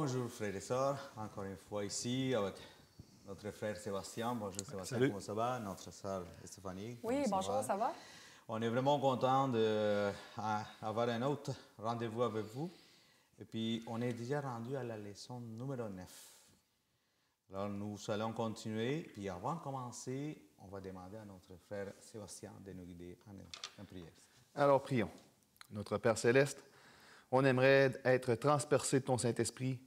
Bonjour frères et sœurs, encore une fois ici avec notre frère Sébastien. Bonjour Sébastien, Salut. comment ça va? Notre sœur Stéphanie. Oui, comment bonjour, ça va? On est vraiment content d'avoir un autre rendez-vous avec vous. Et puis, on est déjà rendu à la leçon numéro 9. Alors, nous allons continuer. Puis, avant de commencer, on va demander à notre frère Sébastien de nous guider en prière. Alors prions. Notre Père céleste, on aimerait être transpercé de ton Saint-Esprit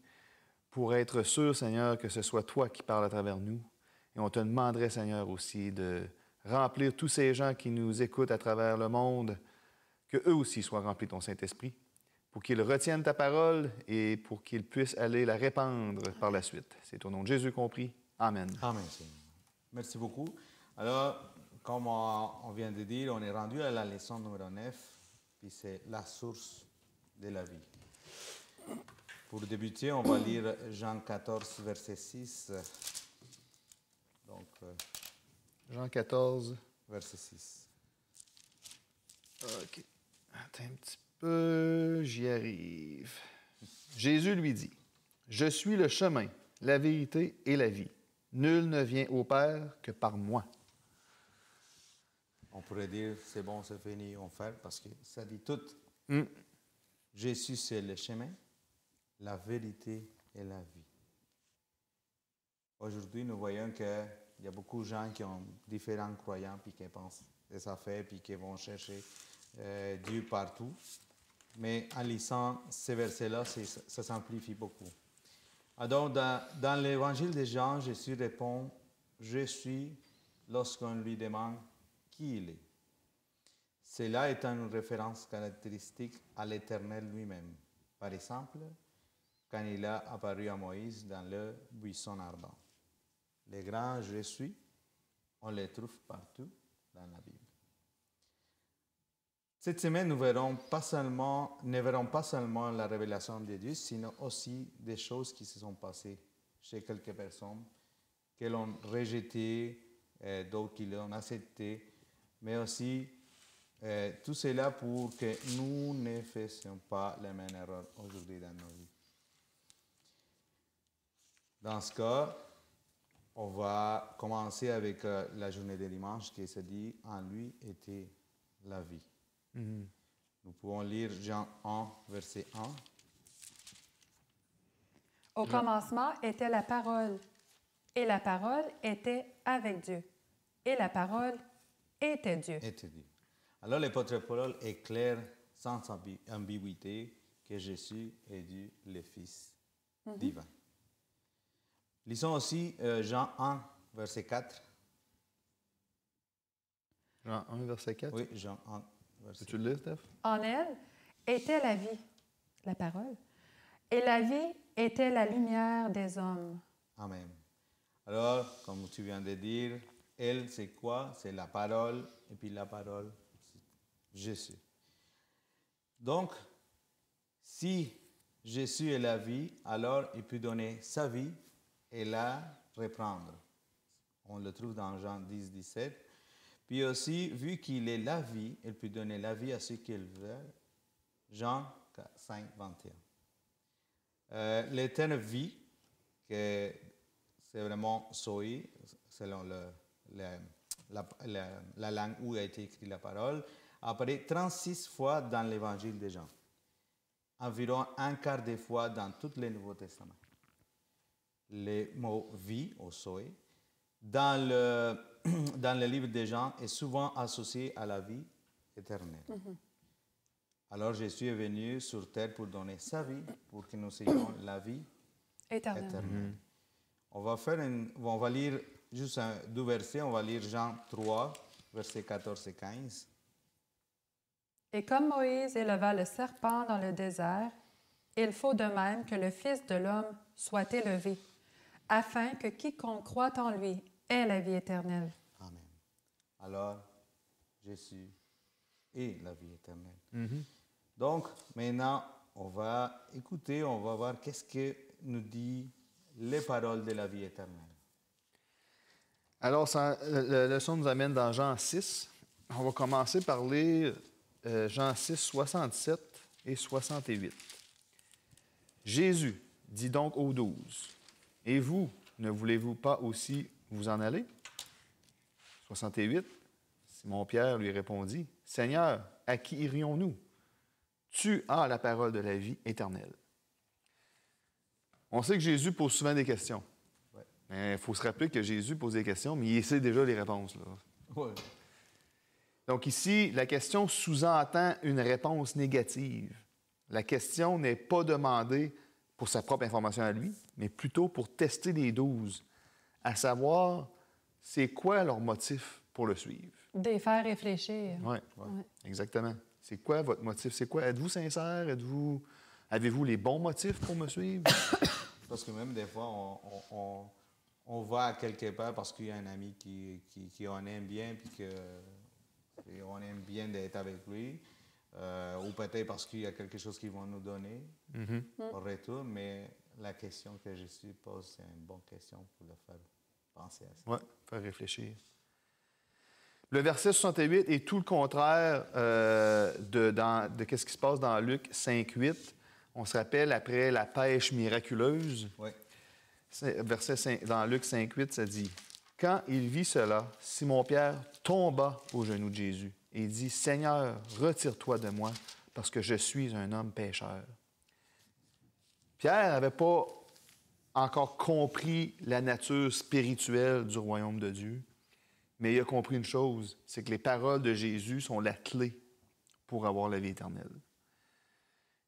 pour être sûr, Seigneur, que ce soit toi qui parles à travers nous. Et on te demanderait, Seigneur, aussi de remplir tous ces gens qui nous écoutent à travers le monde, qu'eux aussi soient remplis de ton Saint-Esprit, pour qu'ils retiennent ta parole et pour qu'ils puissent aller la répandre par la suite. C'est au nom de Jésus qu'on prie. Amen. Amen, Seigneur. Merci beaucoup. Alors, comme on vient de dire, on est rendu à la leçon numéro 9, puis c'est la source de la vie. Pour débuter, on va lire Jean 14, verset 6. Donc, Jean 14. verset 6. OK. Attends un petit peu, j'y arrive. Jésus lui dit, « Je suis le chemin, la vérité et la vie. Nul ne vient au Père que par moi. » On pourrait dire, c'est bon, c'est fini, on fait, parce que ça dit tout. Mm. Jésus, c'est le chemin, la vérité et la vie. Aujourd'hui, nous voyons qu'il y a beaucoup de gens qui ont différents croyants, puis qui pensent des affaires, puis qui vont chercher Dieu partout. Mais en lisant ces versets-là, ça simplifie beaucoup. Alors, dans l'évangile de Jean, Jésus répond, « Je suis » lorsqu'on lui demande qui il est. Cela est une référence caractéristique à l'Éternel lui-même. Par exemple, quand il a apparu à Moïse dans le buisson ardent. Les grands « Je suis », on les trouve partout dans la Bible. Cette semaine, nous ne verrons pas seulement la révélation de Dieu, sinon aussi des choses qui se sont passées chez quelques personnes, qui l'ont rejeté, d'autres qui l'ont accepté, mais aussi tout cela pour que nous ne fassions pas les mêmes erreurs aujourd'hui dans nos vies. Dans ce cas, on va commencer avec la journée de dimanche qui se dit « En lui était la vie ». Mm-hmm. Nous pouvons lire Jean 1, verset 1. Au commencement était la parole, et la parole était avec Dieu, et la parole était Dieu. Était Dieu. Alors l'apôtre Paul est clair, sans ambiguïté, que Jésus est Dieu, le Fils divin. Lisons aussi Jean 1, verset 4. Jean 1, verset 4. Oui, Jean 1, verset 4. Peux-tu le lire, Steph? En elle était la vie, la parole, et la vie était la lumière des hommes. Amen. Alors, comme tu viens de dire, elle, c'est quoi? C'est la parole, et puis la parole, c'est Jésus. Donc, si Jésus est la vie, alors il peut donner sa vie et la reprendre. On le trouve dans Jean 10, 17. Puis aussi, vu qu'il est la vie, il peut donner la vie à ceux qu'il veut. Jean 5, 21. L'éternelle vie, que c'est vraiment Zoé, selon la langue où a été écrite la parole, apparaît 36 fois dans l'évangile de Jean. Environ un quart des fois dans tout le Nouveau Testament. Le mot vie, ou Zoé, dans le livre de Jean est souvent associé à la vie éternelle. Alors Jésus est venu sur terre pour donner sa vie, pour que nous ayons la vie éternelle. On va lire juste deux versets. On va lire Jean 3, versets 14 et 15. Et comme Moïse éleva le serpent dans le désert, il faut de même que le Fils de l'homme soit élevé, afin que quiconque croit en lui ait la vie éternelle. Amen. Alors, Jésus est la vie éternelle. Mm-hmm. Donc, maintenant, on va écouter, on va voir qu'est-ce que nous dit les paroles de la vie éternelle. Alors, la leçon nous amène dans Jean 6. On va commencer par lire Jean 6, 67 et 68. Jésus, dit donc aux 12, « Et vous, ne voulez-vous pas aussi vous en aller? » 68, Simon-Pierre lui répondit, « Seigneur, à qui irions-nous? Tu as la parole de la vie éternelle. » On sait que Jésus pose souvent des questions. Ouais. Mais il faut se rappeler que Jésus pose des questions, mais il sait déjà les réponses. Là. Ouais. Donc ici, la question sous-entend une réponse négative. La question n'est pas demandée pour sa propre information à lui, mais plutôt pour tester les 12, à savoir c'est quoi leur motif pour le suivre. Des faire réfléchir. Oui, Ouais. exactement. C'est quoi votre motif? C'est quoi? Êtes-vous sincère? Avez-vous les bons motifs pour me suivre? Parce que même des fois, on va quelque part parce qu'il y a un ami qui on aime bien, puis qu'on aime bien d'être avec lui, ou peut-être parce qu'il y a quelque chose qu'ils vont nous donner en retour, mais la question que je pose, c'est une bonne question pour le faire penser à ça. Oui, faire réfléchir. Le verset 68 est tout le contraire de ce qui se passe dans Luc 5,8. On se rappelle, après la pêche miraculeuse, Oui. Dans Luc 5,8, ça dit « Quand il vit cela, Simon-Pierre tomba aux genoux de Jésus et dit « Seigneur, retire-toi de moi, parce que je suis un homme pécheur. » Pierre n'avait pas encore compris la nature spirituelle du royaume de Dieu, mais il a compris une chose, c'est que les paroles de Jésus sont la clé pour avoir la vie éternelle.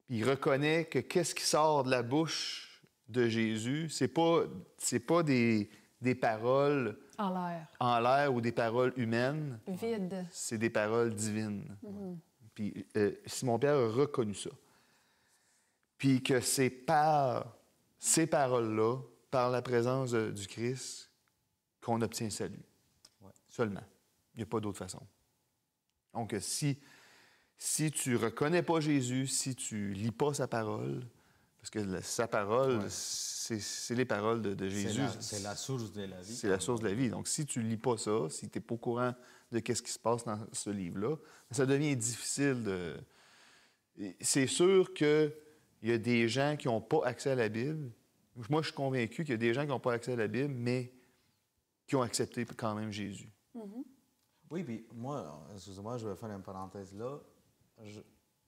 Puis il reconnaît que qu'est-ce qui sort de la bouche de Jésus, c'est pas des paroles En l'air. ou des paroles humaines, Vide. c'est des paroles divines. Puis Simon-Pierre a reconnu ça. Puis que c'est par ces paroles-là, par la présence du Christ, qu'on obtient le salut. Ouais. Seulement. Il n'y a pas d'autre façon. Donc, si tu ne reconnais pas Jésus, si tu ne lis pas sa parole, parce que sa parole, Ouais. c'est les paroles de Jésus. C'est la source de la vie. C'est la source de la vie. Donc, si tu ne lis pas ça, si tu n'es pas au courant de ce qui se passe dans ce livre-là, ça devient difficile de... C'est sûr qu'il y a des gens qui n'ont pas accès à la Bible. Moi, je suis convaincu qu'il y a des gens qui n'ont pas accès à la Bible, mais qui ont accepté quand même Jésus. Oui, puis moi, excusez-moi, je vais faire une parenthèse là.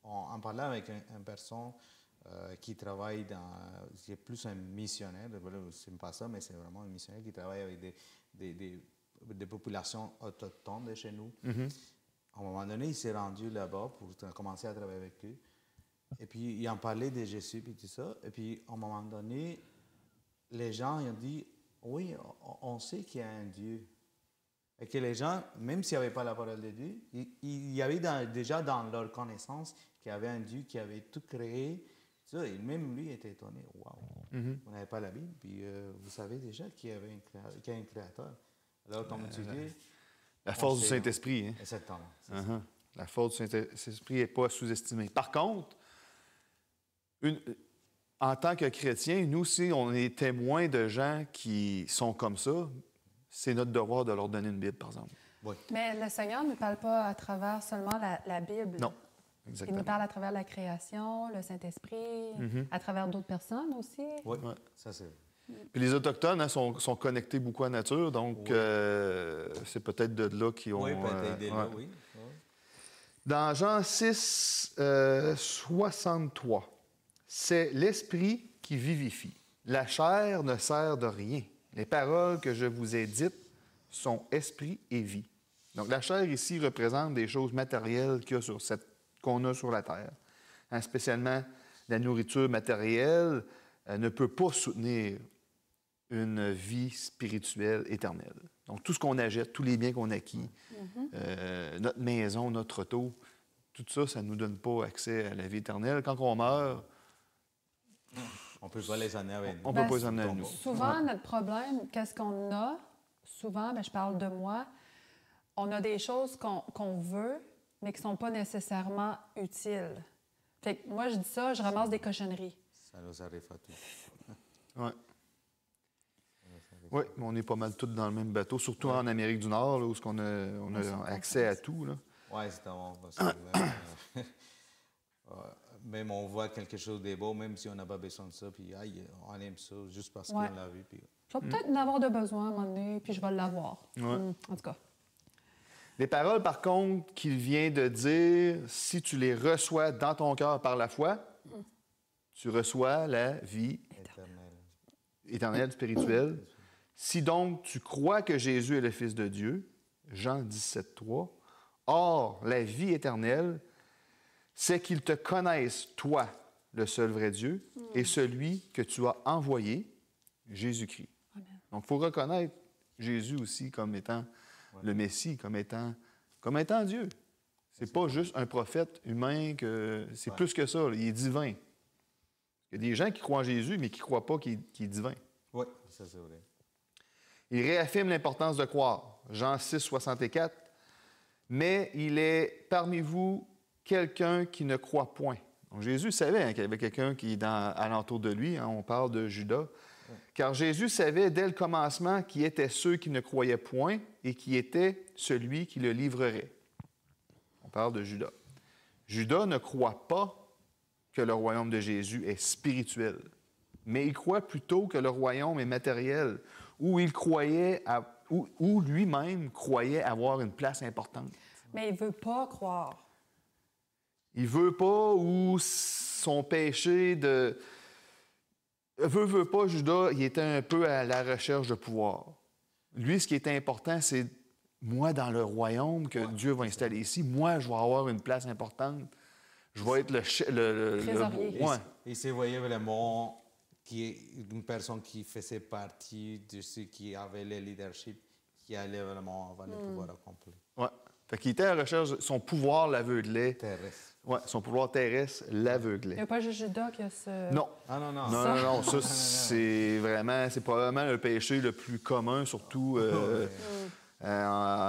En parlant avec une personne qui travaille c'est plus un missionnaire, c'est pas ça, mais c'est vraiment un missionnaire qui travaille avec des populations autochtones de chez nous. À un moment donné, il s'est rendu là-bas pour commencer à travailler avec eux. Et puis, il en parlait de Jésus et tout ça. Et puis, à un moment donné, les gens ils ont dit, oui, on sait qu'il y a un Dieu. Et que les gens, même s'il n'y avait pas la parole de Dieu, il y avait déjà dans leur connaissance qu'il y avait un Dieu qui avait tout créé. Ça, et même lui était étonné. Waouh, vous n'avez pas la Bible, puis vous savez déjà qu'il y a un créateur. Alors, comme tu dis... La force du Saint-Esprit. Hein? Exactement. La force du Saint-Esprit n'est pas sous-estimée. Par contre, en tant que chrétiens, nous aussi, on est témoins de gens qui sont comme ça. C'est notre devoir de leur donner une Bible, par exemple. Oui. Mais le Seigneur ne parle pas à travers seulement la Bible. Non, Il exactement. nous parle à travers la création, le Saint-Esprit, à travers d'autres personnes aussi. Oui, Ouais. ça c'est... Puis les Autochtones hein, sont connectés beaucoup à la nature, donc c'est peut-être de là qu'ils ont... Oui, peut-être de là, oui. Dans Jean 6, 63, c'est l'Esprit qui vivifie. La chair ne sert de rien. Les paroles que je vous ai dites sont esprit et vie. Donc la chair ici représente des choses matérielles qu'on a sur la terre. Hein, spécialement la nourriture matérielle ne peut pas soutenir une vie spirituelle éternelle. Donc, tout ce qu'on achète, tous les biens qu'on acquis, notre maison, notre auto, tout ça, ça ne nous donne pas accès à la vie éternelle. Quand on meurt, On ne peut pas les amener avec nous. on ne peut pas les amener à nous. Souvent, notre problème, qu'est-ce qu'on a? Souvent, je parle de moi, on a des choses qu'on veut, mais qui ne sont pas nécessairement utiles. Fait que moi, je dis ça, je ramasse des cochonneries. Ça nous arrive à tous. Oui. Oui, mais on est pas mal tous dans le même bateau, surtout en Amérique du Nord, là, où on a accès à tout. Là. Oui, c'est bon. Parce que, même on voit quelque chose de beau, même si on n'a pas besoin de ça, puis aïe, on aime ça juste parce Ouais. qu'on l'a vu. Puis... Je vais peut-être en avoir de besoin à un moment donné, puis je vais l'avoir. Ouais. En tout cas. Les paroles, par contre, qu'il vient de dire, si tu les reçois dans ton cœur par la foi, tu reçois la vie éternelle, spirituelle. Si donc tu crois que Jésus est le Fils de Dieu, Jean 17, 3, or, la vie éternelle, c'est qu'ils te connaissent, toi, le seul vrai Dieu, et celui que tu as envoyé, Jésus-Christ. Amen. Donc, il faut reconnaître Jésus aussi comme étant le Messie, comme étant Dieu. C'est pas juste un prophète humain, c'est plus que ça, là. Il est divin. Il y a des gens qui croient en Jésus, mais qui ne croient pas qu'il est divin. Oui, ça c'est vrai. Il réaffirme l'importance de croire. Jean 6, 64. Mais il est parmi vous quelqu'un qui ne croit point. Donc, Jésus savait qu'il y avait quelqu'un qui est alentour de lui. On parle de Judas. Car Jésus savait dès le commencement qui étaient ceux qui ne croyaient point et qui était celui qui le livrerait. On parle de Judas. Judas ne croit pas que le royaume de Jésus est spirituel, mais il croit plutôt que le royaume est matériel, où où lui-même croyait avoir une place importante. Mais il ne veut pas croire. Il veut pas, ou son péché de... Veut pas, Judas, il était un peu à la recherche de pouvoir. Lui, ce qui était important, c'est moi, dans le royaume que Dieu va installer ici, moi, je vais avoir une place importante. Je vais être le Trésorier. ouais. Il se voyait vraiment une personne qui faisait partie de ceux qui avaient le leadership, qui allait vraiment avoir le pouvoir accompli. Ouais. Fait qu'il était à la recherche, son pouvoir l'aveuglait. Terrestre. Ouais, son pouvoir terrestre Il n'y l'aveuglait. a pas juste Judas qui a ce... Non. Ah non, non. Non, ça, c'est probablement le péché le plus commun, surtout,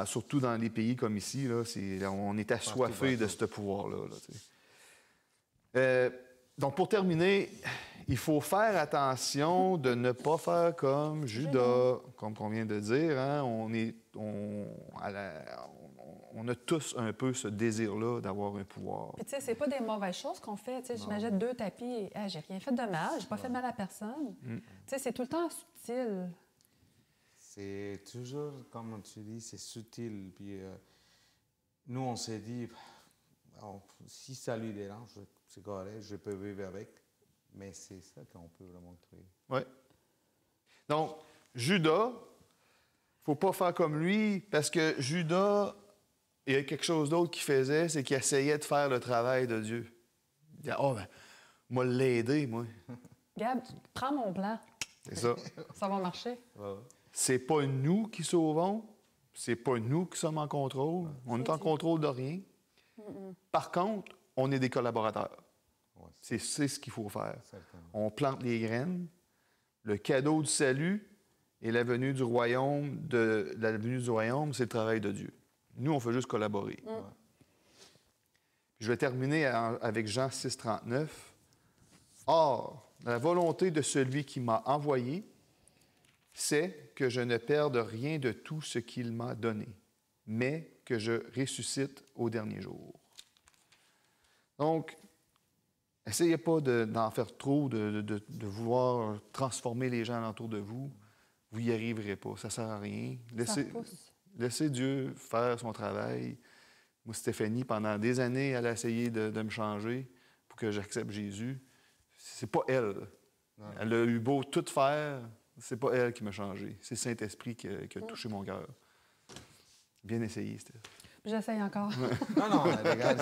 surtout dans des pays comme ici. Là, on est assoiffé de ce pouvoir-là. Là, donc, pour terminer, il faut faire attention de ne pas faire comme Judas, comme on vient de dire. Hein, on a tous un peu ce désir-là d'avoir un pouvoir. Puis, tu sais, c'est pas des mauvaises choses qu'on fait. Tu sais, j'imagine 2 tapis et j'ai rien fait de mal, j'ai pas fait de mal à personne. Tu sais, c'est tout le temps subtil. C'est toujours, comme tu dis, c'est subtil. Puis nous, on s'est dit, si ça lui dérange, c'est correct, je peux vivre avec. Mais c'est ça qu'on peut vraiment trouver. Oui. Donc, Judas, il ne faut pas faire comme lui, parce que Judas, il y a quelque chose d'autre qu'il faisait, c'est qu'il essayait de faire le travail de Dieu. Il disait, moi l'aider, moi. Gab, prends mon plan. C'est ça. Ça va marcher. Ouais. C'est pas nous qui sauvons, c'est pas nous qui sommes en contrôle. On est en contrôle de rien. Par contre, on est des collaborateurs. Ouais, C'est ce qu'il faut faire. certainement. On plante les graines. Le cadeau du salut et la venue du royaume, c'est le travail de Dieu. Nous, on fait juste collaborer. Je vais terminer avec Jean 6, 39. Or, la volonté de celui qui m'a envoyé, c'est que je ne perde rien de tout ce qu'il m'a donné, mais que je ressuscite au dernier jour. Donc, essayez pas d'en faire trop, de vouloir transformer les gens alentour de vous. Vous n'y arriverez pas, ça ne sert à rien. Laissez Dieu faire son travail. Moi, Stéphanie, pendant des années, elle a essayé de me changer pour que j'accepte Jésus. C'est pas elle. Non. Elle a eu beau tout faire, c'est pas elle qui m'a changé. C'est le Saint-Esprit qui a touché mon cœur. Bien essayé, Steph. J'essaye encore. Non, regarde,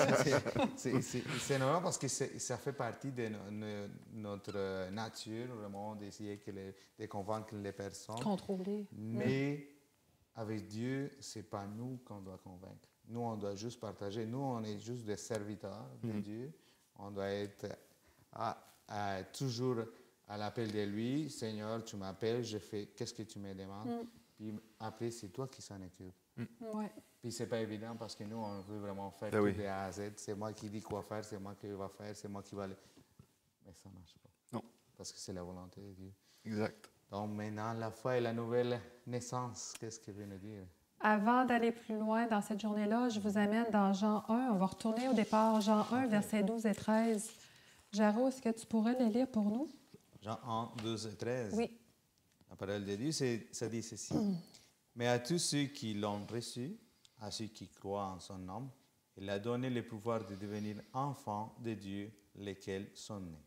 c'est normal parce que ça fait partie de notre nature, vraiment, d'essayer de convaincre les personnes. Contrôler. Mais avec Dieu, c'est pas nous qu'on doit convaincre. Nous, on doit juste partager. Nous, on est juste des serviteurs de Dieu. On doit être toujours à l'appel de lui. Seigneur, tu m'appelles, je fais qu'est-ce que tu me demandes. Puis après, c'est toi qui s'en occupe. Ouais. Puis c'est pas évident parce que nous, on veut vraiment faire Ben tout oui. de A à Z. C'est moi qui dis quoi faire, c'est moi qui va faire, c'est moi qui va aller. Mais ça ne marche pas. Non. Parce que c'est la volonté de Dieu. Exact. Donc maintenant, la foi et la nouvelle naissance, qu'est-ce que veut nous dire? Avant d'aller plus loin dans cette journée-là, je vous amène dans Jean 1. On va retourner au départ, Jean 1, versets 12 et 13. Jaro, est-ce que tu pourrais le lire pour nous? Jean 1, 12 et 13. Oui. La parole de Dieu, ça dit ceci. Mais à tous ceux qui l'ont reçu, à ceux qui croient en son nom, il a donné le pouvoir de devenir enfants de Dieu, lesquels sont nés.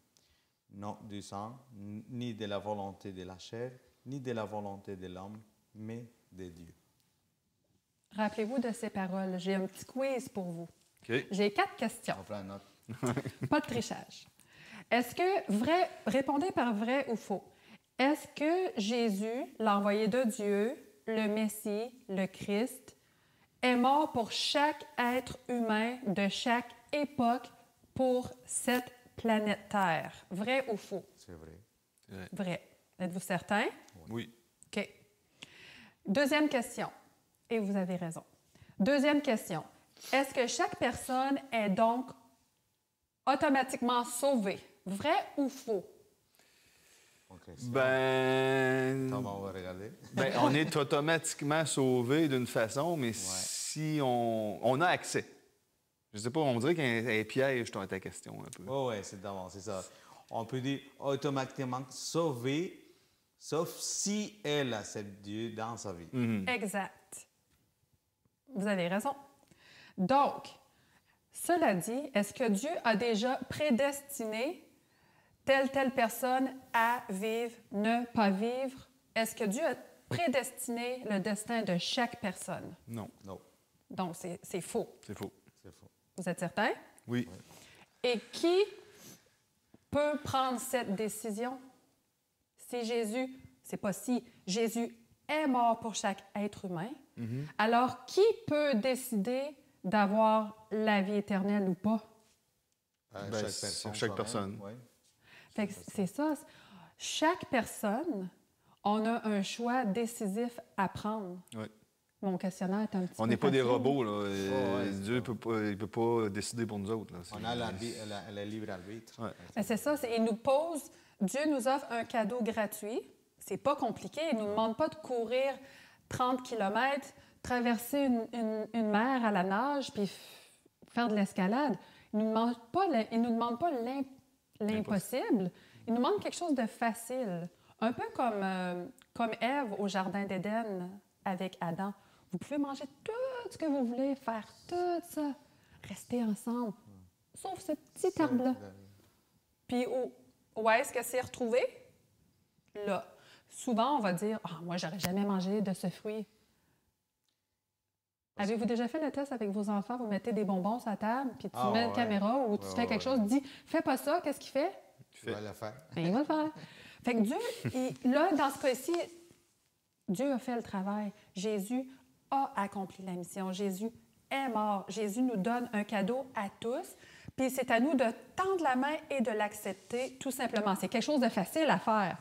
Non du sang, ni de la volonté de la chair, ni de la volonté de l'homme, mais de Dieu. Rappelez-vous de ces paroles. J'ai un petit quiz pour vous. OK. J'ai 4 questions. On prend une note. Pas de trichage. Est-ce que vrai, répondez par vrai ou faux. Est-ce que Jésus, l'envoyé de Dieu, le Messie, le Christ, est mort pour chaque être humain de chaque époque pour cette planète Terre? Vrai ou faux? C'est vrai. Vrai. Êtes-vous certain? Oui. OK. Deuxième question. Et vous avez raison. Deuxième question. Est-ce que chaque personne est donc automatiquement sauvée? Vrai ou faux? Ok. Ben, Comment on va regarder? ben, on est automatiquement sauvé d'une façon, mais si on a accès. Je sais pas, on dirait qu'il y a un piège dans ta question un peu. Oui, c'est d'avant, c'est ça. On peut dire automatiquement sauvé, sauf si elle accepte Dieu dans sa vie. Exact. Vous avez raison. Donc, cela dit, est-ce que Dieu a déjà prédestiné telle personne à vivre, ne pas vivre? Est-ce que Dieu a prédestiné le destin de chaque personne? Non, Non, Donc, c'est faux. c'est faux. c'est faux. Vous êtes certain? Oui. Et qui peut prendre cette décision? Si Jésus, c'est pas si, Jésus est mort pour chaque être humain, alors qui peut décider d'avoir la vie éternelle ou pas? Ben, Chaque c'est personne. chaque soi-même, personne. oui. Fait que c'est ça. Chaque personne, on a un choix décisif à prendre. Oui. Mon questionnaire est un petit peu On n'est pas des facile. robots, là. ouais, Dieu ne peut pas décider pour nous autres. Là. On a le libre arbitre. Ouais. Ben, c'est ça. Il nous pose, Dieu nous offre un cadeau gratuit. C'est pas compliqué. Il ne nous demande pas de courir 30 km, traverser une mer à la nage, puis faire de l'escalade. Il ne nous demande pas l'impossible. Il nous demande quelque chose de facile. Un peu comme Ève au Jardin d'Éden avec Adam. Vous pouvez manger tout ce que vous voulez, faire tout ça, rester ensemble, sauf ce petit arbre-là. Puis où est-ce que c'est retrouvé? Là. Souvent, on va dire « Ah, moi, j'aurais jamais mangé de ce fruit. » Avez-vous déjà fait le test avec vos enfants? Vous mettez des bonbons sur la table, puis tu mets une caméra ou tu fais quelque chose, dis « Fais pas ça, qu'est-ce qu'il fait? » Tu vas le faire. Bien, il va le faire. Fait que Dieu, là, dans ce cas-ci, Dieu a fait le travail. Jésus a accompli la mission. Jésus est mort. Jésus nous donne un cadeau à tous. Puis c'est à nous de tendre la main et de l'accepter, tout simplement. C'est quelque chose de facile à faire.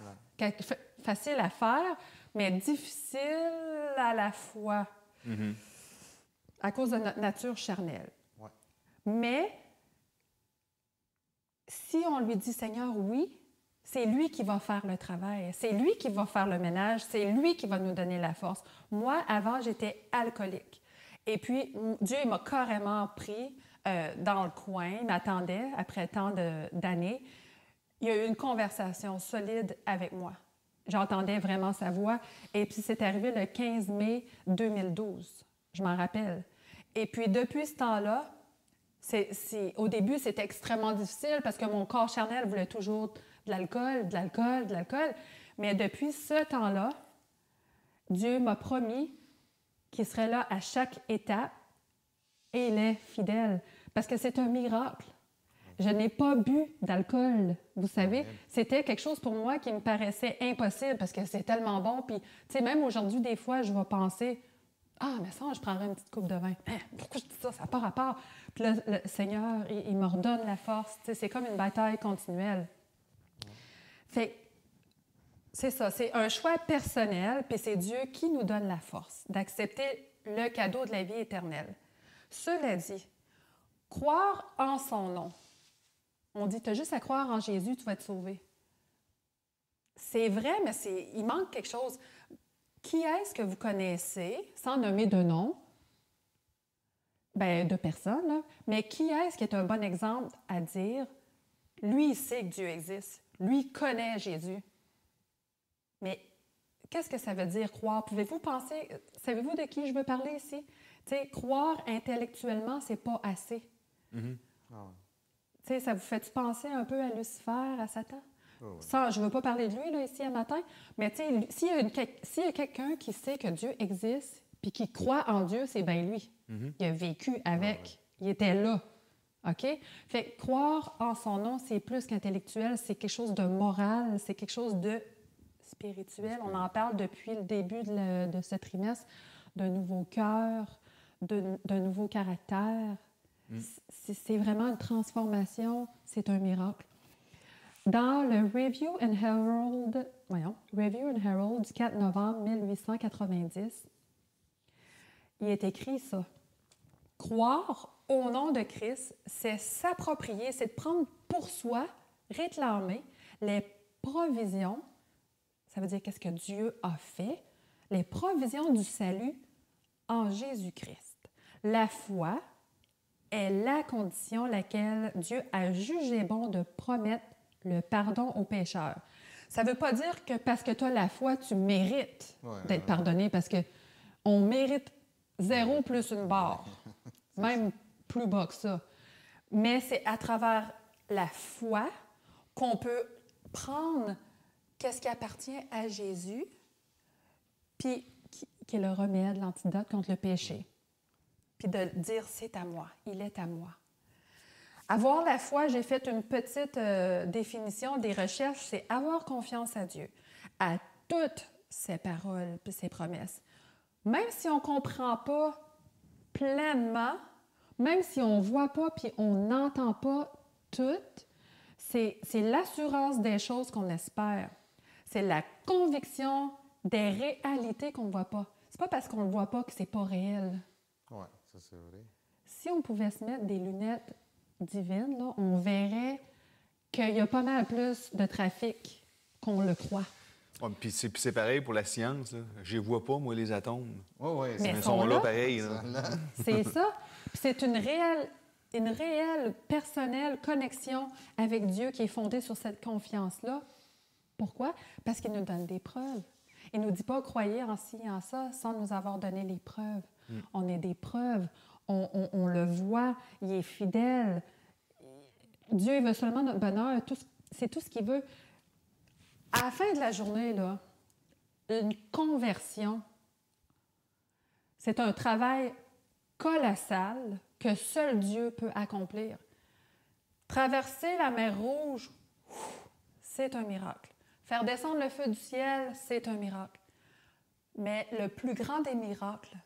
Facile à faire, mais difficile à la fois. À cause de notre nature charnelle. Ouais. Mais si on lui dit, Seigneur, oui, c'est lui qui va faire le travail, c'est lui qui va faire le ménage, c'est lui qui va nous donner la force. Moi, avant, j'étais alcoolique. Et puis, Dieu m'a carrément pris dans le coin, il m'attendait après tant d'années. Il y a eu une conversation solide avec moi. J'entendais vraiment sa voix. Et puis, c'est arrivé le 15 mai 2012. Je m'en rappelle. Et puis, depuis ce temps-là, au début, c'était extrêmement difficile parce que mon corps charnel voulait toujours de l'alcool, de l'alcool, de l'alcool. Mais depuis ce temps-là, Dieu m'a promis qu'il serait là à chaque étape et il est fidèle. Parce que c'est un miracle. Je n'ai pas bu d'alcool, vous savez. C'était quelque chose pour moi qui me paraissait impossible parce que c'est tellement bon. Puis, tu sais, même aujourd'hui, des fois, je vais penser... Ah, mais ça, je prendrais une petite coupe de vin. Hein, pourquoi je dis ça? Ça n'a pas rapport. Puis là, le Seigneur, il me redonne la force. Tu sais, c'est comme une bataille continuelle. Fait c'est ça, c'est un choix personnel, puis c'est Dieu qui nous donne la force d'accepter le cadeau de la vie éternelle. Cela dit, croire en son nom. On dit, tu as juste à croire en Jésus, tu vas être sauvé. C'est vrai, mais il manque quelque chose. Qui est-ce que vous connaissez, sans nommer de nom, de personnes, là, mais qui est-ce qui est un bon exemple à dire Lui, il sait que Dieu existe. Lui, il connaît Jésus. Mais qu'est-ce que ça veut dire croire? Pouvez-vous penser, savez-vous de qui je veux parler ici? Tu sais, croire intellectuellement, c'est pas assez. Ah ouais. Tu sais, ça vous fait penser un peu à Lucifer, à Satan? Oh, ouais. Ça, je ne veux pas parler de lui là, ici un matin, mais tu sais, s'il y a quelqu'un qui sait que Dieu existe puis qui croit en Dieu, c'est bien lui. Il a vécu avec. ouais. Il était là. OK? Fait que croire en son nom, c'est plus qu'intellectuel, c'est quelque chose de moral, c'est quelque chose de spirituel. On en parle depuis le début de ce trimestre, d'un nouveau cœur, d'un nouveau caractère. C'est vraiment une transformation, c'est un miracle. Dans le Review and Herald du 4 novembre 1890, il est écrit ça. Croire au nom de Christ, c'est s'approprier, c'est de prendre pour soi, réclamer les provisions, ça veut dire qu'est-ce que Dieu a fait, les provisions du salut en Jésus-Christ. La foi est la condition laquelle Dieu a jugé bon de promettre le pardon aux pécheurs. Ça ne veut pas dire que parce que tu as la foi, tu mérites d'être pardonné, parce qu'on mérite 0 plus une barre, même plus bas que ça. Mais c'est à travers la foi qu'on peut prendre qu'est-ce qui appartient à Jésus, puis qui est le remède, l'antidote contre le péché. Puis de dire, c'est à moi, il est à moi. Avoir la foi, j'ai fait une petite définition des recherches, c'est avoir confiance à Dieu, à toutes ses paroles et ses promesses. Même si on ne comprend pas pleinement, même si on ne voit pas puis on n'entend pas tout, c'est l'assurance des choses qu'on espère. C'est la conviction des réalités qu'on ne voit pas. C'est pas parce qu'on ne le voit pas que c'est pas réel. Oui, ça c'est vrai. Si on pouvait se mettre des lunettes divines, là, on verrait qu'il y a pas mal plus de trafic qu'on le croit. Ouais, puis c'est pareil pour la science. Là. Je les vois pas, moi, les atomes. Oui, Mais Ils ils sont sont là là. pareil. Là. C'est ça. Puis c'est une réelle personnelle connexion avec Dieu qui est fondée sur cette confiance-là. Pourquoi? Parce qu'il nous donne des preuves. Il ne nous dit pas « croyez en ci et en ça » sans nous avoir donné les preuves. On a des preuves. On le voit. Il est fidèle. Dieu veut seulement notre bonheur. C'est tout ce qu'il veut. À la fin de la journée, là, une conversion, c'est un travail colossal que seul Dieu peut accomplir. Traverser la mer Rouge, c'est un miracle. Faire descendre le feu du ciel, c'est un miracle. Mais le plus grand des miracles,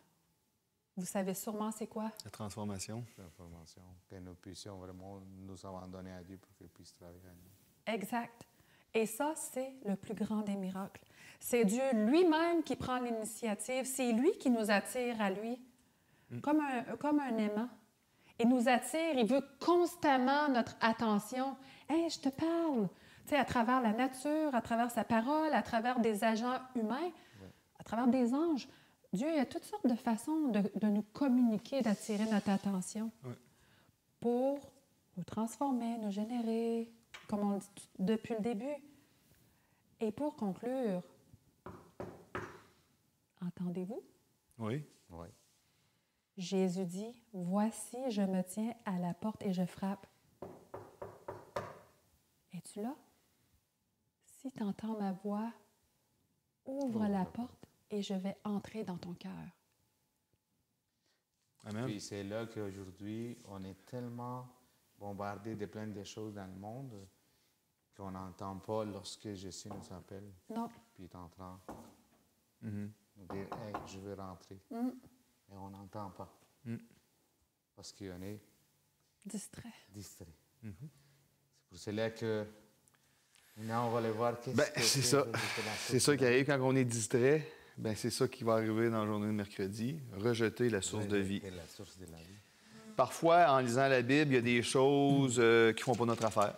vous savez sûrement c'est quoi? La transformation. L'information, que nous puissions vraiment nous abandonner à Dieu pour qu'il puisse travailler à nous. Exact. Et ça, c'est le plus grand des miracles. C'est Dieu lui-même qui prend l'initiative. C'est lui qui nous attire à lui, comme un aimant. Il nous attire, il veut constamment notre attention. « Hey, je te parle! » Tu sais, à travers la nature, à travers sa parole, à travers des agents humains, à travers des anges. Dieu, il y a toutes sortes de façons de nous communiquer, d'attirer notre attention pour nous transformer, nous générer, comme on le dit depuis le début. Et pour conclure, entendez-vous? Oui. Oui. Jésus dit, « Voici, je me tiens à la porte et je frappe. » Es-tu là? Si tu entends ma voix, ouvre la porte et je vais entrer dans ton cœur. Amen. Puis c'est là qu'aujourd'hui, on est tellement bombardé de plein de choses dans le monde qu'on n'entend pas lorsque Jésus nous appelle. Non. Puis il est en train de nous dire « Hey, je veux rentrer. Et on n'entend pas. Parce qu'on est Distrait. distrait. C'est pour cela que maintenant, on va aller voir qu'est-ce que C'est ça. de la C'est ça qui arrive quand on est distrait. Ben, c'est ça qui va arriver dans la journée de mercredi. Rejeter la source de vie. C'est la source de la vie. Parfois, en lisant la Bible, il y a des choses qui ne font pas notre affaire.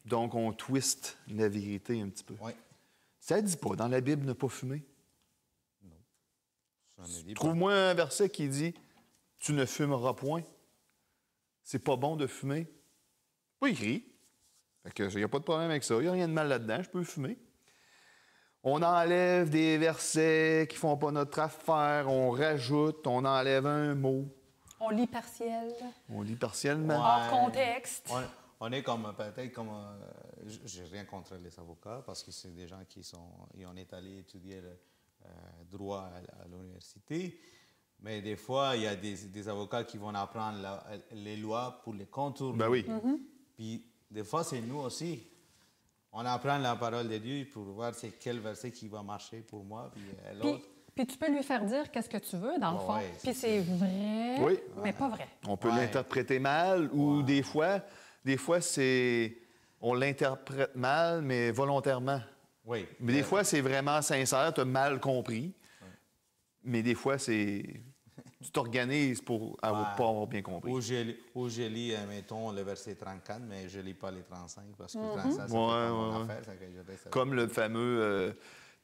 Donc, on twiste la vérité un petit peu. Oui. Ça ne dit pas dans la Bible ne pas fumer. Ça ne dit pas. Trouve-moi un verset qui dit « Tu ne fumeras point ». C'est pas bon de fumer. Pas écrit. Il n'y a pas de problème avec ça. Il n'y a rien de mal là-dedans. Je peux fumer. On enlève des versets qui ne font pas notre affaire. On rajoute, on enlève un mot. On lit partiel, On lit partiellement. hors contexte. On est comme, peut-être comme... j'ai rien contre les avocats, parce que c'est des gens qui ont allés étudier le droit à l'université. Mais des fois, il y a des avocats qui vont apprendre les lois pour les contourner. Ben oui. Puis, des fois, c'est nous aussi. On apprend la parole de Dieu pour voir c'est quel verset qui va marcher pour moi, puis l'autre. Puis tu peux lui faire dire qu'est-ce que tu veux, dans le fond. Ouais, Puis c'est vrai, Oui. mais pas vrai. On peut l'interpréter mal ou des fois on l'interprète mal, mais volontairement. Oui. Mais des fois, c'est vraiment sincère, tu as mal compris. Mais des fois, tu t'organises pour pas avoir bien compris. Ou je lis, mettons, le verset 34, mais je ne lis pas les 35, parce que 35, ça fait pas mon affaire. Ça, que je reste Comme le fameux...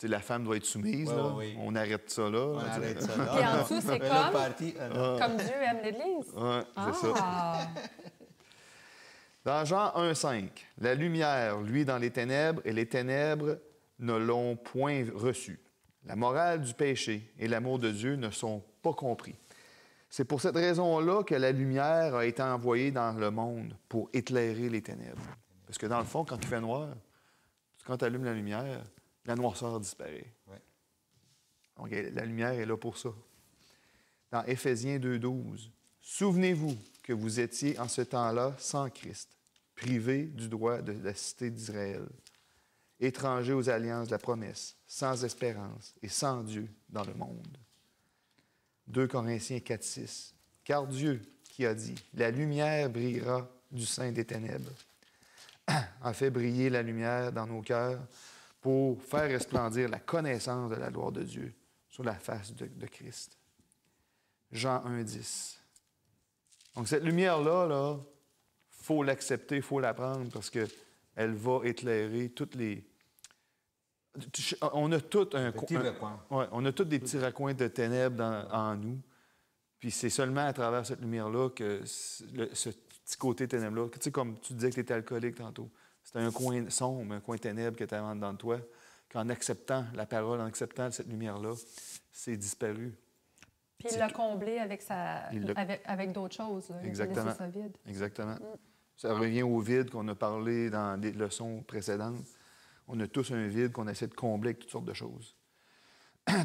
la femme doit être soumise, là. Oui. On arrête ça là. On arrête ça là. Puis en dessous, c'est Mais comme- l'autre partie, non. Comme Dieu aime l'Église. Oui, c'est ça. Ah! Dans Jean 1,5, la lumière, lui, dans les ténèbres, et les ténèbres ne l'ont point reçu. La morale du péché et l'amour de Dieu ne sont pas compris. C'est pour cette raison-là que la lumière a été envoyée dans le monde pour éclairer les ténèbres. Parce que dans le fond, quand il fait noir, quand tu allumes la lumière, la noirceur disparaît. Ouais. Donc, la lumière est là pour ça. Dans Éphésiens 2,12, « Souvenez-vous que vous étiez en ce temps-là sans Christ, privés du droit de la cité d'Israël, étrangers aux alliances de la promesse, sans espérance et sans Dieu dans le monde. » 2 Corinthiens 4,6, « Car Dieu, qui a dit, la lumière brillera du sein des ténèbres, a fait briller la lumière dans nos cœurs pour faire resplendir la connaissance de la gloire de Dieu sur la face de Christ. » Jean 1,10. Donc, cette lumière-là, faut l'accepter, il faut la prendre parce qu'elle va éclairer toutes les... On a tout un... Petit recoin. Ouais, on a tous des petits raccoins de ténèbres en nous. Puis c'est seulement à travers cette lumière-là que ce petit côté ténèbres-là, tu sais, comme tu disais que tu étais alcoolique tantôt, c'était un coin sombre, un coin ténèbre que tu avais dans toi, qu'en acceptant la parole, en acceptant cette lumière-là, c'est disparu. Puis il l'a comblé avec, Il l'a- avec d'autres choses. Là. Il a Exactement. laissé ça vide. Exactement. Ça revient au vide qu'on a parlé dans les leçons précédentes. On a tous un vide qu'on essaie de combler avec toutes sortes de choses.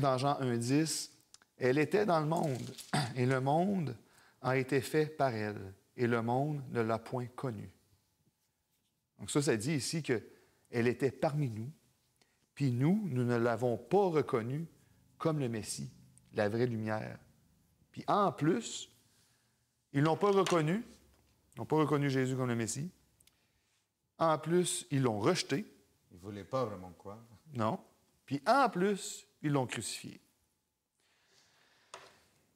Dans Jean 1,10, « Elle était dans le monde, et le monde a été fait par elle, et le monde ne l'a point connue. » Donc ça dit ici qu'elle était parmi nous, puis nous ne l'avons pas reconnue comme le Messie, la vraie lumière. Puis en plus, ils ne l'ont pas reconnu, ils n'ont pas reconnu Jésus comme le Messie. En plus, ils l'ont rejeté. Ils ne voulaient pas vraiment croire. Non. Puis en plus, ils l'ont crucifié.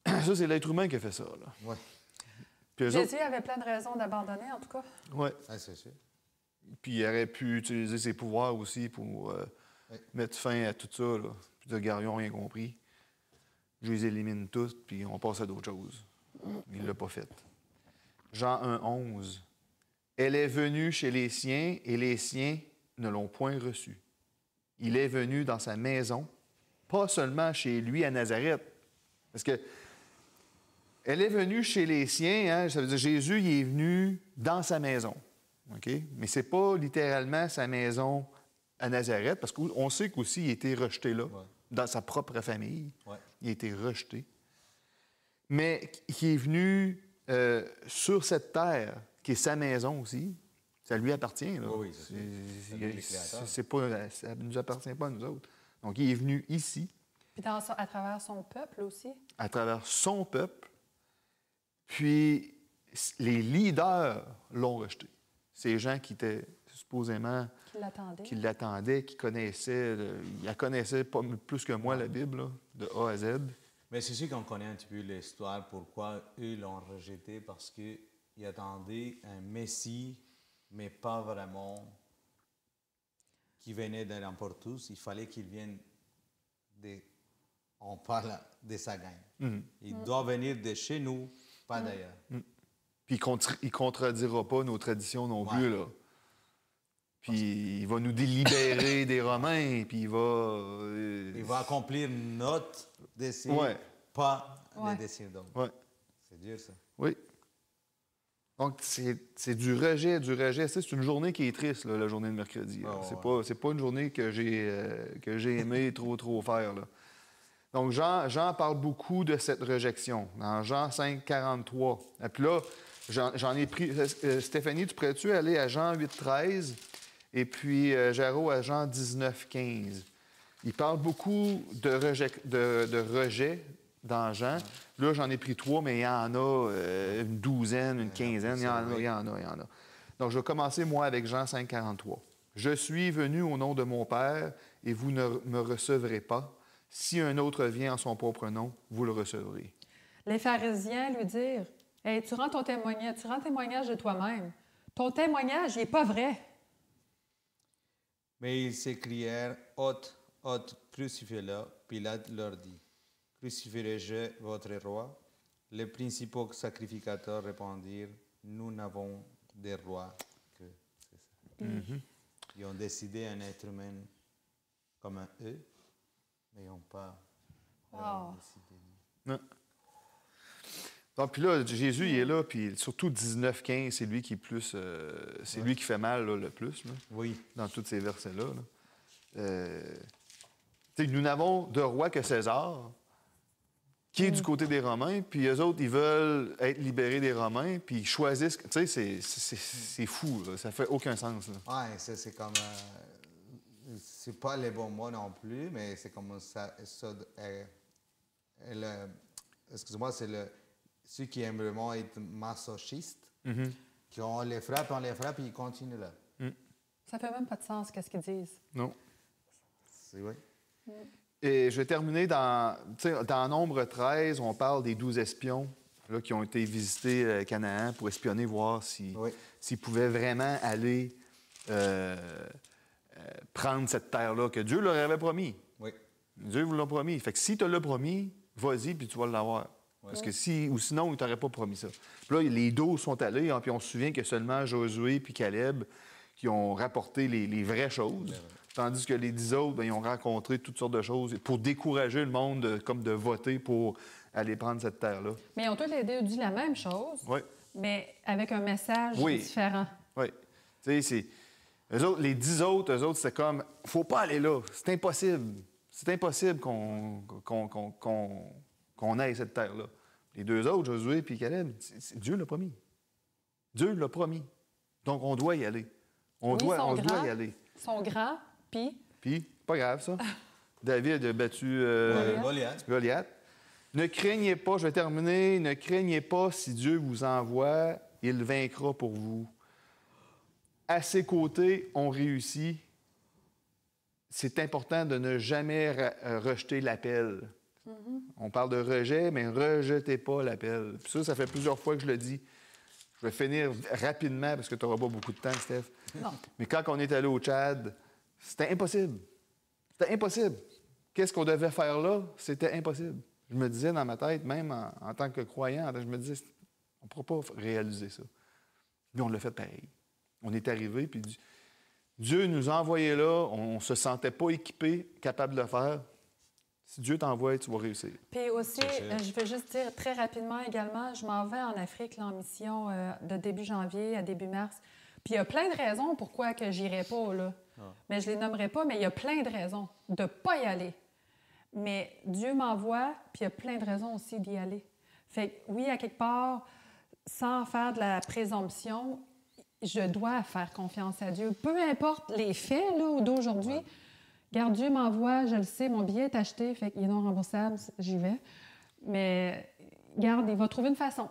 Ça, c'est l'être humain qui a fait ça, là. Oui, Puis eux Jésus autres, avait plein de raisons d'abandonner, en tout cas. ouais. c'est sûr. Puis il aurait pu utiliser ses pouvoirs aussi pour mettre fin à tout ça, là. Puis dire, gars, ils n'ont rien compris. Je les élimine tous, puis on passe à d'autres choses. Il ne l'a pas fait. Jean 1,11. « Elle est venue chez les siens, et les siens ne l'ont point reçu. Il est venu dans sa maison, pas seulement chez lui à Nazareth. » Parce que elle est venue chez les siens, hein, ça veut dire Jésus il est venu dans sa maison. OK? Mais ce n'est pas littéralement sa maison à Nazareth, parce qu'on sait qu'aussi il a été rejeté là, dans sa propre famille. Ouais. Il a été rejeté. Mais qui est venu sur cette terre, qui est sa maison aussi. Ça lui appartient. Là. Oui, c'est lui le créateur. Ça ne nous appartient pas à nous autres. Donc, il est venu ici, Puis à travers son peuple aussi. à travers son peuple, puis les leaders l'ont rejeté. Ces gens qui étaient supposément... Qui l'attendaient. qui connaissaient... Ils la connaissaient pas plus que moi, la Bible, là, de A à Z. Mais c'est sûr qu'on connaît un petit peu l'histoire, pourquoi eux l'ont rejeté, parce qu'ils attendaient un Messie, mais pas vraiment qui venait de n'importe où. Il fallait qu'il vienne on parle de sa gang. Il doit venir de chez nous, pas d'ailleurs. Puis il ne contredira pas nos traditions non plus, là. Puis il va nous délibérer des Romains, puis Il va accomplir notre désir, Ouais. pas Ouais. les désirs d'homme. Ouais. C'est dur, ça. Oui. Donc, c'est du rejet, du rejet. C'est une journée qui est triste, là, la journée de mercredi. Là. C'est pas une journée que j'ai aimé trop faire. Là. Donc, Jean parle beaucoup de cette rejection. Dans Jean 5, 43. Et puis là, j'en ai pris... Stéphanie, tu pourrais-tu aller à Jean 8, 13 et puis Jaro à Jean 19, 15. Il parle beaucoup de rejet dans Jean. Là, j'en ai pris 3, mais il y en a une douzaine, une quinzaine. Il y en a. Donc, je vais commencer, moi, avec Jean 5, 43. « Je suis venu au nom de mon Père, et vous ne me recevrez pas. Si un autre vient en son propre nom, vous le recevrez. » Les pharisiens lui dirent, « Hey, tu rends témoignage de toi-même. Ton témoignage n'est pas vrai. » Mais ils s'écrièrent, ôte, crucifiez-le. Pilate leur dit, crucifierai-je votre roi? Les principaux sacrificateurs répondirent, nous n'avons des rois que c'est ça. Ils ont décidé un être humain comme un eux, mais ils n'ont pas Wow. décidé. Non. Donc, puis là, Jésus, il est là, puis surtout 19, 15, c'est lui qui est plus... c'est lui qui fait mal là, le plus, là, Oui, dans tous ces versets-là. Là. Tu sais, nous n'avons de roi que César, qui est du côté des Romains, puis eux autres, ils veulent être libérés des Romains, puis ils choisissent... Tu sais, c'est fou, là. Ça fait aucun sens. Là. ouais, c'est comme... c'est pas les bons mots non plus, mais c'est comme ça... excuse-moi, c'est ceux qui aiment vraiment être masochistes, qui on les frappe, et ils continuent là. Ça fait même pas de sens, qu'est-ce qu'ils disent. Non. C'est vrai. Et je vais terminer dans Nombre 13, on parle des 12 espions là, qui ont été visiter Canaan pour espionner, voir s'ils pouvaient vraiment aller prendre cette terre-là que Dieu leur avait promis. Oui. Dieu vous l'a promis. Fait que si tu l'as promis, vas-y puis tu vas l'avoir. Parce que sinon, il ne t'aurait pas promis ça. Puis là, les 12 sont allés, hein, puis on se souvient que seulement Josué puis Caleb qui ont rapporté les vraies choses. Tandis que les 10 autres, bien, ils ont rencontré toutes sortes de choses pour décourager le monde de voter pour aller prendre cette terre-là. Mais ils ont tous les deux dit la même chose, Oui. mais avec un message Oui. différent. Oui. Tu sais, c'est... Eux autres, les 10 autres, eux autres, c'était comme, faut pas aller là, c'est impossible. C'est impossible qu'on aille cette terre-là. Les deux autres, Josué et Caleb, Dieu l'a promis. Dieu l'a promis. Donc, on doit y aller. On doit y aller. Ils sont grands, puis... Puis, pas grave, ça. David a battu Goliath. Goliath. Ne craignez pas, je vais terminer, ne craignez pas si Dieu vous envoie, il vaincra pour vous. À ses côtés, on réussit. C'est important de ne jamais rejeter l'appel. On parle de rejet, mais rejetez pas l'appel. Puis ça fait plusieurs fois que je le dis. Je vais finir rapidement parce que tu n'auras pas beaucoup de temps, Steph. Non. Mais quand on est allé au Tchad, c'était impossible. C'était impossible. Qu'est-ce qu'on devait faire là? C'était impossible. Je me disais dans ma tête, même en tant que croyant, je me disais, on ne pourra pas réaliser ça. Mais on l'a fait pareil. On est arrivé, puis Dieu nous a envoyés là, on ne se sentait pas équipés, capables de le faire. Si Dieu t'envoie, tu vas réussir. Puis aussi, je veux juste dire très rapidement également, je m'en vais en Afrique là, en mission de début janvier à début mars. Puis il y a plein de raisons pourquoi que j'irai pas, là. Mais je les nommerai pas, mais il y a plein de raisons de ne pas y aller. Mais Dieu m'envoie, puis il y a plein de raisons aussi d'y aller. Fait que oui, à quelque part, sans faire de la présomption, je dois faire confiance à Dieu. Peu importe les faits là, d'aujourd'hui. Ouais. Garde, Dieu m'envoie, je le sais, mon billet est acheté, fait qu'il est non remboursable, j'y vais. Mais garde, il va trouver une façon.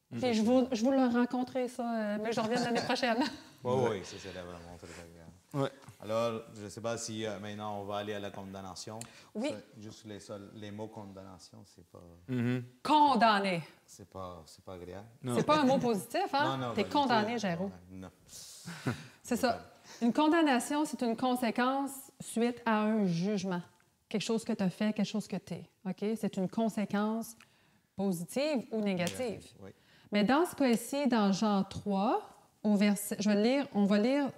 Puis je vous le rencontrer, ça, mais je reviens l'année prochaine. Oui, ça c'est vraiment très agréable. Ouais. Alors, je ne sais pas si maintenant on va aller à la condamnation. Oui. Ça, juste les mots condamnation, c'est pas... Condamné. C'est pas agréable. Non. C'est pas un mot positif, hein? Non, t'es condamné, Géraud. Non. C'est ça. Une condamnation, c'est une conséquence suite à un jugement. Quelque chose que tu as fait, quelque chose que tu es. OK? C'est une conséquence positive ou négative. Oui. Mais dans ce cas-ci, dans Jean 3, au verset, on va lire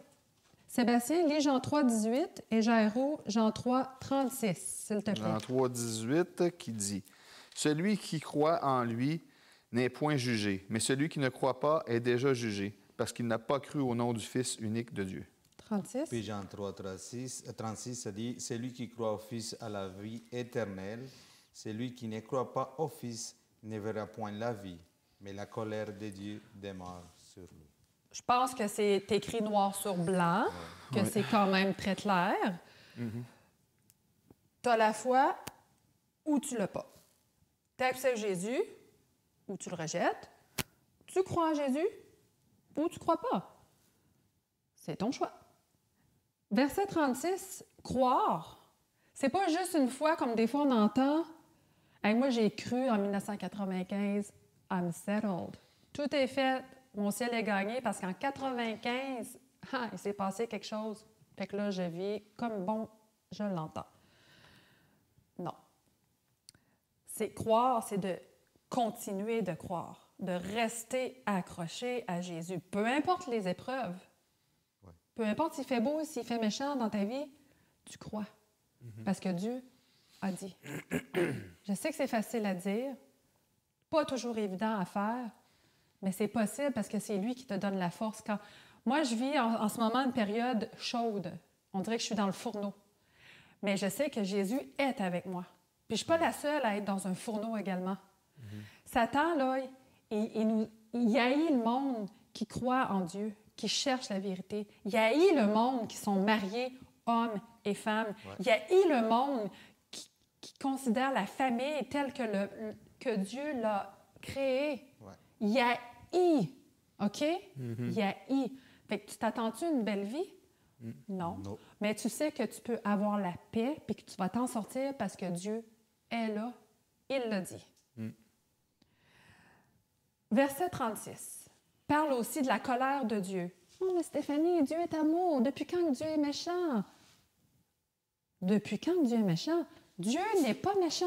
Sébastien, lis Jean 3, 18 et Jairo, Jean 3, 36, s'il te plaît. Jean 3, 18, qui dit « Celui qui croit en lui n'est point jugé, mais celui qui ne croit pas est déjà jugé, parce qu'il n'a pas cru au nom du Fils unique de Dieu. » 36. Puis Jean 3, 36, ça dit, celui qui croit au Fils a la vie éternelle, celui qui ne croit pas au Fils ne verra point la vie, mais la colère de Dieu demeure sur lui. Je pense que c'est écrit noir sur blanc, que c'est quand même très clair. Tu as la foi ou tu l'as pas. Tu acceptes Jésus ou tu le rejettes. Tu crois en Jésus ou tu crois pas. C'est ton choix. Verset 36, croire. C'est pas juste une foi comme des fois on entend. Hey, moi, j'ai cru en 1995, I'm settled. Tout est fait, mon ciel est gagné parce qu'en 95, il s'est passé quelque chose. Fait que là, je vis comme bon, je l'entends. Non. C'est croire, c'est de continuer de croire, de rester accroché à Jésus. Peu importe les épreuves, peu importe s'il fait beau, s'il fait méchant dans ta vie, tu crois. Parce que Dieu a dit. Je sais que c'est facile à dire, pas toujours évident à faire, mais c'est possible parce que c'est lui qui te donne la force. Quand... Moi, je vis en ce moment une période chaude. On dirait que je suis dans le fourneau. Mais je sais que Jésus est avec moi. Puis je ne suis pas la seule à être dans un fourneau également. Satan, là, il haït le monde qui croit en Dieu, qui cherche la vérité. Il haït le monde qui sont mariés, hommes et femmes. Il haït le monde qui considère la famille telle que Dieu l'a créée. Il haït, OK? Il haït. Fait que tu t'attends-tu une belle vie? Non. Mais tu sais que tu peux avoir la paix puis que tu vas t'en sortir parce que Dieu est là. Il l'a dit. Verset 36 parle aussi de la colère de Dieu. Oh, mais Stéphanie, Dieu est amour. Depuis quand Dieu est méchant? Depuis quand Dieu est méchant? Dieu n'est pas méchant,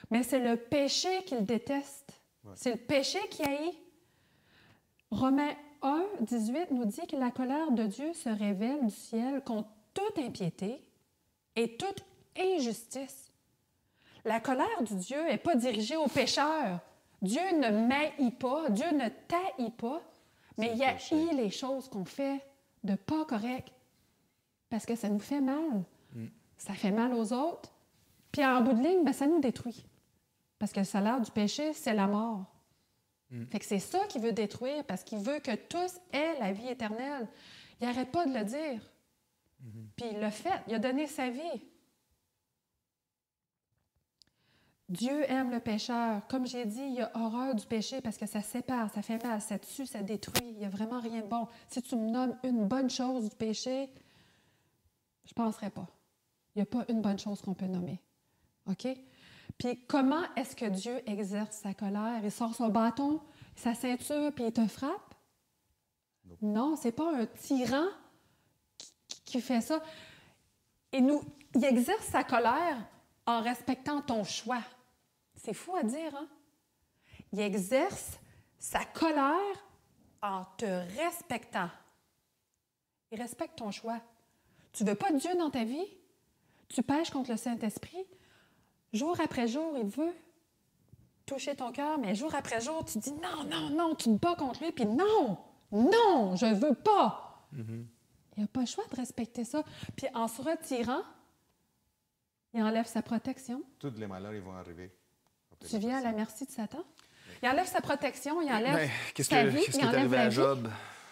mais c'est le péché qu'il déteste. C'est le péché qui haït. Romains 1, 18 nous dit que la colère de Dieu se révèle du ciel contre toute impiété et toute injustice. La colère de Dieu n'est pas dirigée aux pécheurs. Dieu ne m'haït pas, Dieu ne t'haït pas, mais il haït les choses qu'on fait de pas correct parce que ça nous fait mal. Ça fait mal aux autres. Puis en bout de ligne, bien, ça nous détruit. Parce que le salaire du péché, c'est la mort. Fait que c'est ça qu'il veut détruire, parce qu'il veut que tous aient la vie éternelle. Il n'arrête pas de le dire. Puis il l'a fait. Il a donné sa vie. Dieu aime le pécheur. Comme j'ai dit, il y a horreur du péché parce que ça sépare, ça fait mal, ça tue, ça détruit. Il n'y a vraiment rien de bon. Si tu me nommes une bonne chose du péché, je ne penserais pas. Il n'y a pas une bonne chose qu'on peut nommer. OK? Puis comment est-ce que Dieu exerce sa colère? Il sort son bâton, sa ceinture, puis il te frappe? Non, ce n'est pas un tyran qui fait ça. Il exerce sa colère en respectant ton choix. C'est fou à dire, hein? Il exerce sa colère en te respectant. Il respecte ton choix. Tu ne veux pas de Dieu dans ta vie? Tu pêches contre le Saint-Esprit? Jour après jour, il veut toucher ton cœur, mais jour après jour, tu dis non, non, non, tu te bats contre lui, puis non, non, je ne veux pas. Il n'a pas le choix de respecter ça. Puis en se retirant, il enlève sa protection. Tous les malheurs, ils vont arriver. Tu viens à la merci de Satan. Il enlève sa protection, il enlève sa vie, qu'est-ce qui il est enlève arrivé la à vie. Job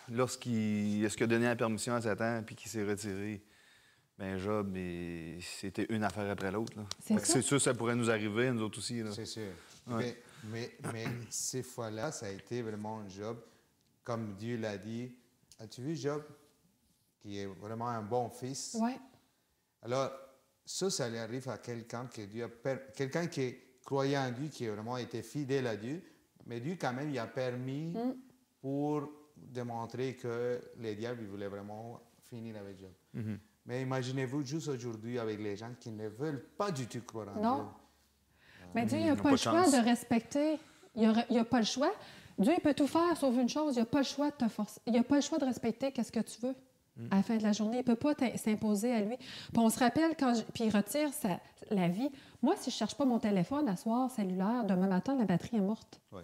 est-ce qu'il a donné la permission à Satan puis qu'il s'est retiré? Bien, Job, c'était une affaire après l'autre. C'est sûr, ça pourrait nous arriver, nous autres aussi. C'est sûr. Ouais. Mais ces fois-là, ça a été vraiment Job, comme Dieu l'a dit. As-tu vu Job, qui est vraiment un bon fils? Oui. Alors, ça lui arrive à quelqu'un quelqu'un qui croyait en Dieu, qui a vraiment été fidèle à Dieu, mais Dieu, quand même, il a permis pour démontrer que les diables voulaient vraiment finir avec Job. Mais imaginez-vous juste aujourd'hui avec les gens qui ne veulent pas du tout croire en Dieu. Mais Dieu, il n'a pas le choix de respecter. Il n'a pas le choix. Dieu, il peut tout faire sauf une chose. Il n'a pas le choix de te forcer. Il n'a pas le choix de respecter qu'est-ce que tu veux. À la fin de la journée, il ne peut pas s'imposer à lui. Puis on se rappelle, puis il retire la vie. Moi, si je ne cherche pas mon téléphone à soir cellulaire, demain matin, la batterie est morte. Oui.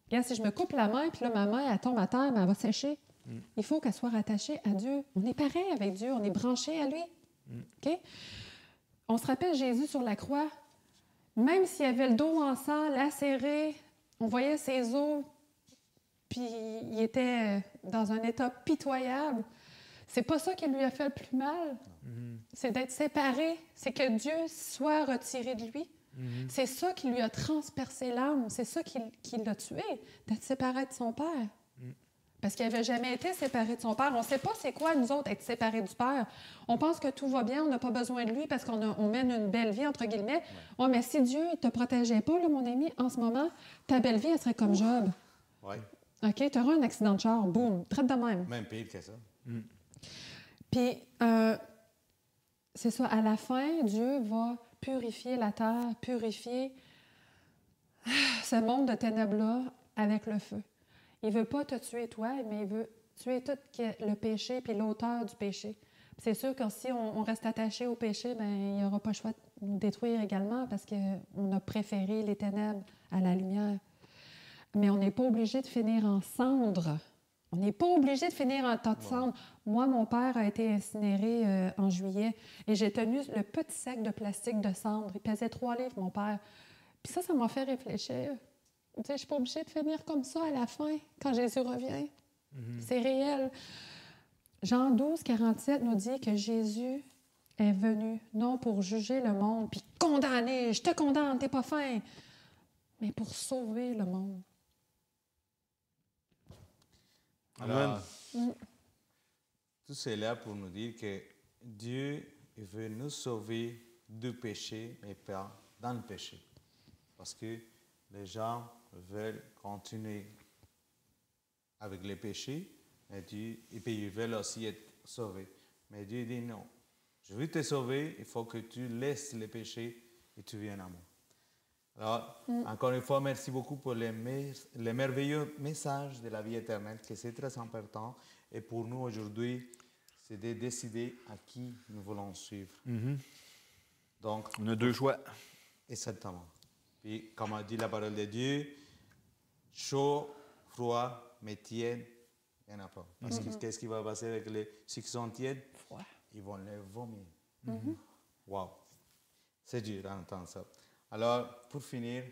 Regarde, si je me coupe la main, puis là, ma main, elle tombe à terre, mais elle va sécher. Il faut qu'elle soit rattachée à Dieu. On est pareil avec Dieu, on est branché à lui. OK? On se rappelle Jésus sur la croix. Même s'il avait le dos en sang, lacéré, on voyait ses os, puis il était dans un état pitoyable. C'est pas ça qui lui a fait le plus mal. C'est d'être séparé. C'est que Dieu soit retiré de lui. C'est ça qui lui a transpercé l'âme. C'est ça qui l'a tué, d'être séparé de son Père. Parce qu'il n'avait jamais été séparé de son Père. On ne sait pas c'est quoi, nous autres, être séparés du Père. On pense que tout va bien, on n'a pas besoin de lui parce qu'on mène une belle vie, entre guillemets. Oui, mais si Dieu ne te protégeait pas, là, mon ami, en ce moment, ta belle vie, elle serait comme Job. Oui. OK, tu auras un accident de char, boum, traite de même. Même pire que ça. Puis, c'est ça, à la fin, Dieu va purifier la terre, purifier ce monde de ténèbres-là avec le feu. Il ne veut pas te tuer, toi, mais il veut tuer tout le péché puis l'auteur du péché. C'est sûr que si on reste attaché au péché, bien, il n'y aura pas le choix de nous détruire également parce qu'on a préféré les ténèbres à la lumière. Mais on n'est pas obligé de finir en cendres. On n'est pas obligé de finir en tas de cendres. Moi, mon père a été incinéré en juillet et j'ai tenu le petit sac de plastique de cendres. Il pesait 3 livres, mon père. Puis ça m'a fait réfléchir. Tu sais, je ne suis pas obligée de finir comme ça à la fin, quand Jésus revient. C'est réel. Jean 12, 47 nous dit que Jésus est venu, non pour juger le monde, puis condamner, je te condamne, t'es pas fin, mais pour sauver le monde. Alors, tout cela pour nous dire que Dieu veut nous sauver du péché, mais pas dans le péché. Parce que les gens veulent continuer avec les péchés, et puis ils veulent aussi être sauvés. Mais Dieu dit non, je veux te sauver, il faut que tu laisses les péchés et tu viennes à moi. Alors, encore une fois, merci beaucoup pour les merveilleux messages de la vie éternelle, que c'est très important. Et pour nous aujourd'hui, c'est de décider à qui nous voulons suivre. Donc, On a 2 choix. Exactement. Puis, comme a dit la parole de Dieu, chaud, froid, mais tiède, il n'y en a pas. Parce que qu'est-ce qui va passer avec ceux qui sont tièdes? Froid. Ils vont les vomir. Wow. C'est dur d'entendre ça. Alors, pour finir,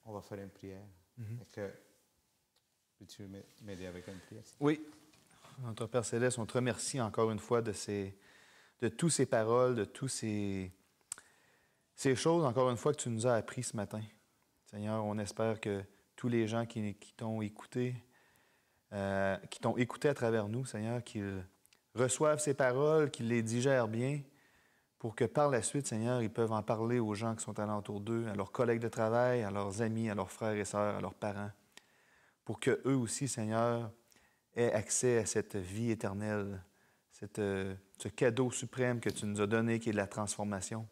on va faire une prière. Peux-tu m'aider avec une prière? Oui. Notre Père Céleste, on te remercie encore une fois de toutes ces paroles, de toutes ces choses, encore une fois, que tu nous as appris ce matin. Seigneur, on espère que tous les gens qui t'ont écouté, à travers nous, Seigneur, qu'ils reçoivent ces paroles, qu'ils les digèrent bien, pour que par la suite, Seigneur, ils peuvent en parler aux gens qui sont alentour d'eux, à leurs collègues de travail, à leurs amis, à leurs frères et sœurs, à leurs parents, pour qu'eux aussi, Seigneur, aient accès à cette vie éternelle, ce cadeau suprême que tu nous as donné, qui est la transformation.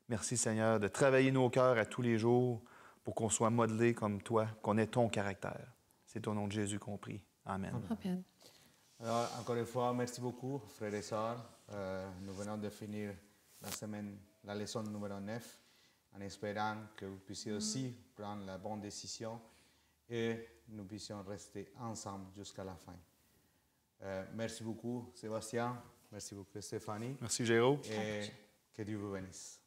Merci, Seigneur, de travailler nos cœurs à tous les jours pour qu'on soit modelés comme toi, qu'on ait ton caractère. C'est au nom de Jésus qu'on prie. Amen. Amen. Alors, encore une fois, merci beaucoup, frères et sœurs. Nous venons de finir la leçon numéro 9, en espérant que vous puissiez aussi prendre la bonne décision et nous puissions rester ensemble jusqu'à la fin. Merci beaucoup, Sébastien. Merci beaucoup, Stéphanie. Merci, Géraud. Et que Dieu vous bénisse.